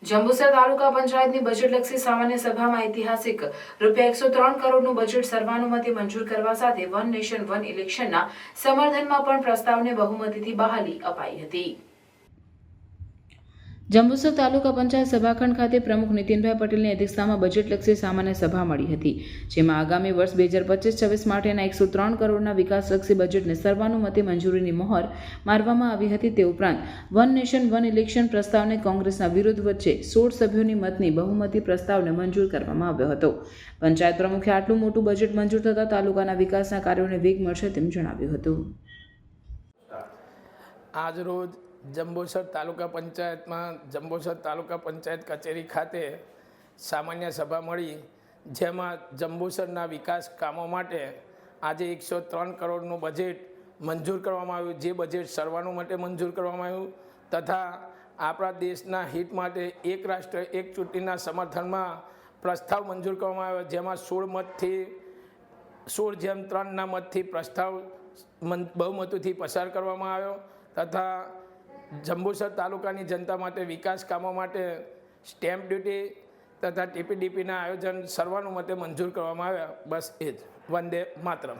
જંબુસર તાલુકા પંચાયતની બજેટલક્ષી સામાન્ય સભામાં ઐતિહાસિક ₹103 કરોડનું બજેટ સર્વાનુમતે મંજૂર કરવા સાથે વન નેશન વન ઇલેક્શનના સમર્થનમાં પણ પ્રસ્તાવને બહુમતીથી બહાલી અપાઈ હતી। જંબુસર તાલુકા પંચાયત સભાખંડ ખાતે પ્રમુખ નીતિનભાઈ પટેલની અધ્યક્ષતામાં બજેટલક્ષી સામાન્ય સભા મળી હતી, જેમાં આગામી વર્ષ 2025-26 માટેના 103 કરોડના વિકાસલક્ષી બજેટને સર્વાનુમતે મંજૂરીની મહોર મારવામાં આવી હતી। તે ઉપરાંત વન નેશન વન ઇલેક્શન પ્રસ્તાવને કોંગ્રેસના વિરોધ વચ્ચે 16 સભ્યોની મતની બહુમતી પ્રસ્તાવને મંજૂર કરવામાં આવ્યો હતો। પંચાયત પ્રમુખે આટલું મોટું બજેટ મંજૂર થતાં તાલુકાના વિકાસના કાર્યોને વેગ મળશે તેમ જણાવ્યું હતું। આજરોજ જંબુસર તાલુકા પંચાયત કચેરી ખાતે સામાન્ય સભા મળી, જેમાં જંબુસરના વિકાસ કામો માટે આજે 103 કરોડનું બજેટ મંજૂર કરવામાં આવ્યું, જે બજેટ સર્વાનુમતે મંજૂર કરવામાં આવ્યું તથા આપણા દેશના હિત માટે એક રાષ્ટ્ર એક ચૂંટણીના સમર્થનમાં પ્રસ્તાવ મંજૂર કરવામાં આવ્યો, જેમાં 16:3ના મતથી પ્રસ્તાવ બહુમતીથી પસાર કરવામાં આવ્યો તથા જંબુસર તાલુકાની જનતા માટે વિકાસ કામો માટે સ્ટેમ્પ ડ્યુટી તથા ટીપીડીપીના આયોજન સર્વાનુમતે મંજૂર કરવામાં આવ્યા। બસ એ જ। વંદે માતરમ।